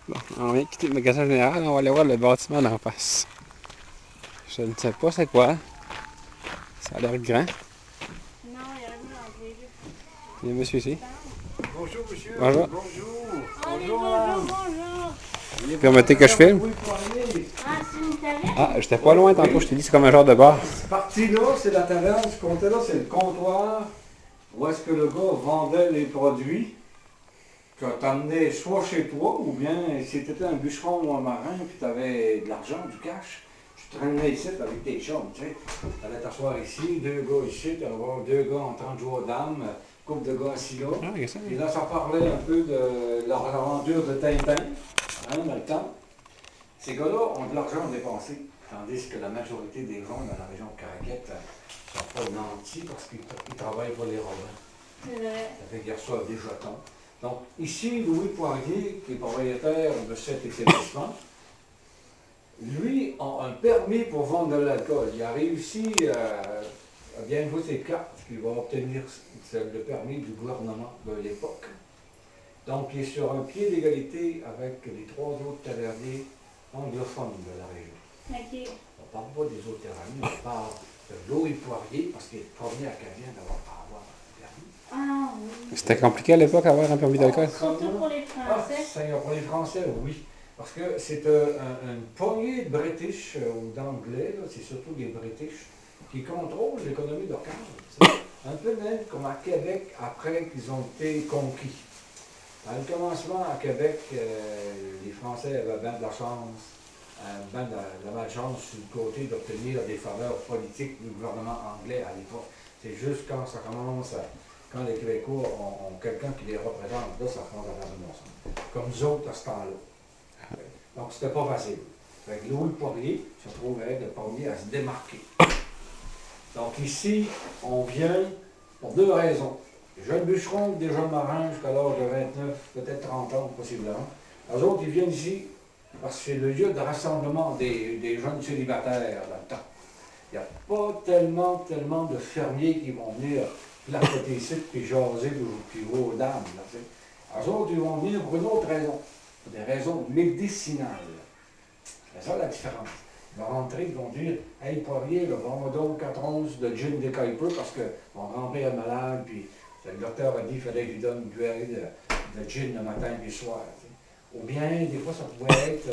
Bon, on vient de quitter le magasin général, on va aller voir le bâtiment d'en face. Je ne sais pas c'est quoi. Ça a l'air grand. Non, il y a rien dans les deux. Il y a un monsieur ici. Bonjour monsieur, Bonjour. bonjour. Allez, Bonjour bonjour, madame. bonjour. Permettez que je filme. Oui, pour aller. Ah, c'est une taverne? Ah, j'étais pas loin tantôt, je t'ai dit, c'est comme un genre de bar. Cette partie-là, c'est la taverne. Ce compte-là, c'est le comptoir où est-ce que le gars vendait les produits que tu amenais soit chez toi ou bien si tu étais un bûcheron ou un marin puis tu avais de l'argent, du cash, tu traînais ici avec tes chums, tu sais. Tu allais t'asseoir ici, deux gars ici, tu allais voir deux gars en 30 jours d'âme, couple de gars assis là. Ah, regarde ça. Puis là, ça parlait un peu de leur aventure de Tintin, dans le temps. Ces gars-là ont de l'argent dépensé, tandis que la majorité des gens dans la région de Caraquette ne sont pas nantis parce qu'ils travaillent pour les Robins. C'est vrai. Ça fait qu'ils reçoivent des jetons. Donc, ici, Louis Poirier, qui est propriétaire de cet établissement, lui a un permis pour vendre de l'alcool. Il a réussi à bien jouer ses cartes, qu'il va obtenir le permis du gouvernement de l'époque. Donc, il est sur un pied d'égalité avec les trois autres taverniers anglophones de la région. Ok. On ne parle pas des autres taverniers, on parle de Louis Poirier, parce qu'il est le premier Acadien d'avoir un permis. Ah oui. C'était compliqué à l'époque d'avoir un permis d'alcool. Surtout pour les Ah, Français. Seigneur, pour les Français, oui. Parce que c'est une poignée de British ou d'Anglais, là, c'est surtout des British, qui contrôlent l'économie locale. Un peu même comme à Québec après qu'ils ont été conquis. À le commencement, à Québec, les Français avaient bien de la chance, bien de la malchance sur le côté d'obtenir des faveurs politiques du gouvernement anglais à l'époque. C'est juste quand ça commence, quand les Québécois ont quelqu'un qui les représente, là, ça commence à faire du bon sens. Comme nous autres à ce temps-là. Donc, c'était pas facile. Fait que Louis Poirier se trouvait de premier à se démarquer. Donc, ici, on vient pour deux raisons. Les jeunes bûcherons, des jeunes marins jusqu'à l'âge de 29, peut-être 30 ans possiblement. Les autres, ils viennent ici parce que c'est le lieu de rassemblement des jeunes célibataires dans le temps. Il n'y a pas tellement de fermiers qui vont venir placoter ici puis jaser puis jouer aux dames. Les autres, ils vont venir pour une autre raison, pour des raisons médicinales. C'est ça la différence. Ils vont rentrer, ils vont dire hey, Poirier, vends-moi donc 4 onces de gin de Kuiper parce que mon grand-père est malade, puis le docteur a dit qu'il fallait lui donner une buée de gin le matin et le soir. T'sais. Ou bien, des fois, ça pouvait être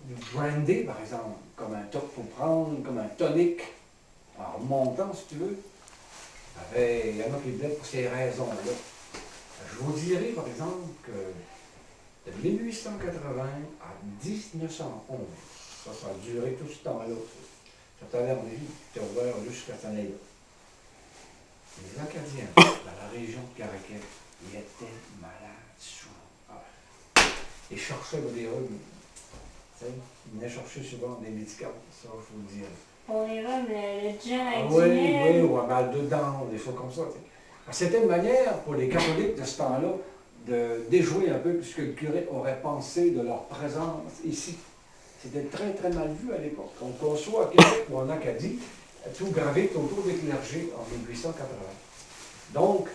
du brandy, par exemple, comme un top pour prendre, comme un tonic, en remontant, si tu veux. Il y en a qui venaient pour ces raisons-là. Je vous dirais, par exemple, que de 1880 à 1911, ça a duré tout ce temps-là. Cette taverne était ouverte jusqu'à cette année-là. Les Acadiens, dans la région de Caraquet, ils étaient malades souvent. Ah. Ils cherchaient des rhumes. Ils venaient chercher souvent des médicaments, ça, je vous le dirais. Pour les rhumes, le gin Ah, avec oui, du miel. oui, ou un mal de dents, des choses comme ça. C'était une manière pour les catholiques de ce temps-là de déjouer un peu puisque le curé aurait pensé de leur présence ici. C'était très mal vu à l'époque. Qu'on soit à Québec ou en Acadie, tout gravite autour des clergés en 1880. Donc,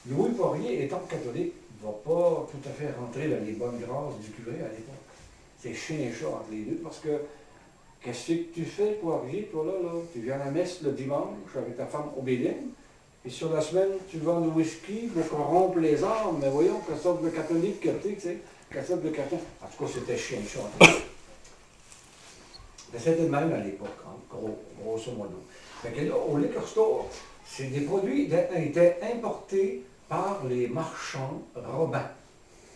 Louis Poirier, étant catholique, ne va pas tout à fait rentrer dans les bonnes grâces du curé à l'époque. C'est chien et chat entre les deux parce que qu'est-ce que tu fais, Poirier, toi là? Tu viens à la messe le dimanche avec ta femme Obéline, et sur la semaine, tu vends le whisky pour corrompre les armes, mais voyons, quelle sorte de catholique que tu sais, quelle sorte de catholique. En tout cas, c'était chien et chat. Mais c'était le même à l'époque, hein, grosso modo. Fait que là, au liquor store, c'est des produits qui étaient importés par les marchands robins.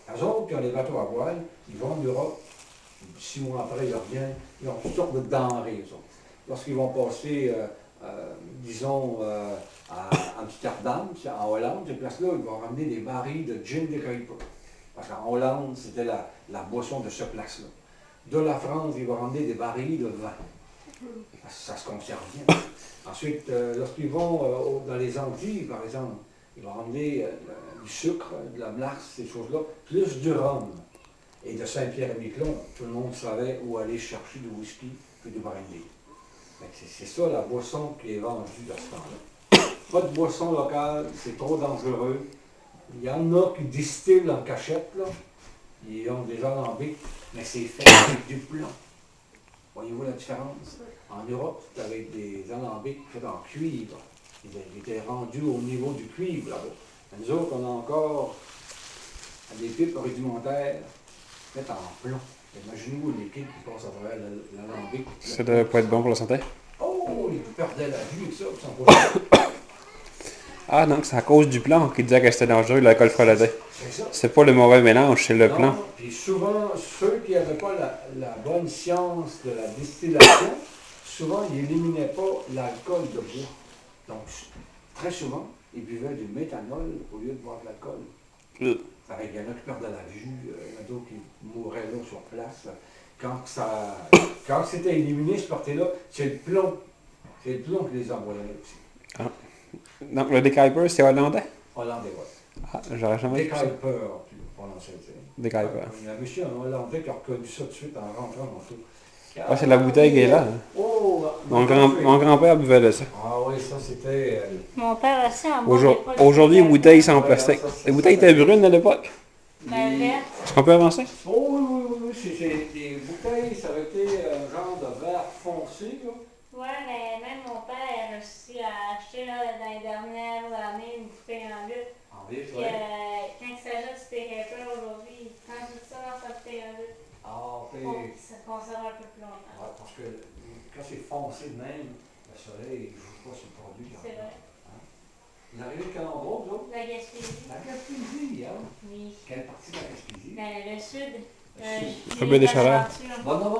Eux autres, qui ont les bateaux à voile, ils vont en Europe. 6 mois après, ils reviennent, ils ont toutes sortes de denrées, eux autres. Lorsqu'ils vont passer, disons, à Amsterdam, en Hollande, ces places-là, ils vont ramener des barils de gin de Kuiper. Parce qu'en Hollande, c'était la boisson de ce place-là. De la France, ils vont ramener des barils de vin. Ça se conserve bien. Ensuite, lorsqu'ils vont dans les Antilles, par exemple, ils vont ramener du sucre, de la glace, ces choses-là, plus du rhum. Et de Saint-Pierre-et-Miquelon, tout le monde savait où aller chercher du whisky et du brandy. C'est ça la boisson qui est vendue à ce temps-là. Pas de boisson locale, c'est trop dangereux. Il y en a qui distillent en cachette, là. Ils ont des alambics, mais c'est fait avec du plomb. Voyez-vous la différence? En Europe, c'est avec des alambics faits en cuivre. Ils étaient rendus au niveau du cuivre là-bas. Nous autres, on a encore des pipes rudimentaires faites en plomb. Imaginez-vous les pipes qui passent à travers l'alambic. Ça doit pas être bon pour la santé. Oh, ils perdaient la vue avec ça, puis ils sont pas. Ah, donc c'est à cause du plomb qu'ils disaient que c'était dangereux, l'alcool frelaté. C'est ça. C'est pas le mauvais mélange, c'est le Non, plomb. puis souvent, ceux qui n'avaient pas la bonne science de la distillation, souvent, ils n'éliminaient pas l'alcool de bois. Donc, très souvent, ils buvaient du méthanol au lieu de boire de l'alcool. Il y en a qui perdaient la vue, il y en a d'autres qui mouraient là sur place. Quand c'était éliminé, ce parti-là, c'est le plomb. C'est le plomb qui les envoyait là aussi. Ah. Donc le Decuyper, c'est hollandais? Hollandais, oui. Ah, j'aurais jamais vu ça. Decuyper, tu le prononçais, tu sais. Decuyper. Il y a un monsieur en Hollandais qui a reconnu ça tout de suite en rentrant dans le tout. Ah, c'est la bouteille qui est là. Hein. Oh, Mon grand-père buvait de ça. Ah oui, ça c'était. Mon père aussi en boit pas. Aujourd'hui, les bouteilles sont en plastique. Les bouteilles étaient brunes à l'époque. Ben, vert. Est-ce qu'on peut avancer? Oh oui, c'est des bouteilles, ça aurait été un genre de verre foncé, là. Ouais, mais même mon père a réussi à acheter là, dans les dernières années une bouteille en lutte. En litre, Puis oui. quand il s'ajoute du Decuyper aujourd'hui, il ajoute ça dans sa bouteille en lutte. Ah, ok. Oh, ça conserve un peu plus longtemps. Ouais, parce que quand c'est foncé de même, le soleil ne joue pas sur le produit. C'est vrai. Vous arrivez de quel endroit, vous autres? La Gaspésie. La Gaspésie, hein? Oui. Quelle partie de la Gaspésie? Ben, le sud. Rebelle des Chaleurs. Bon, non,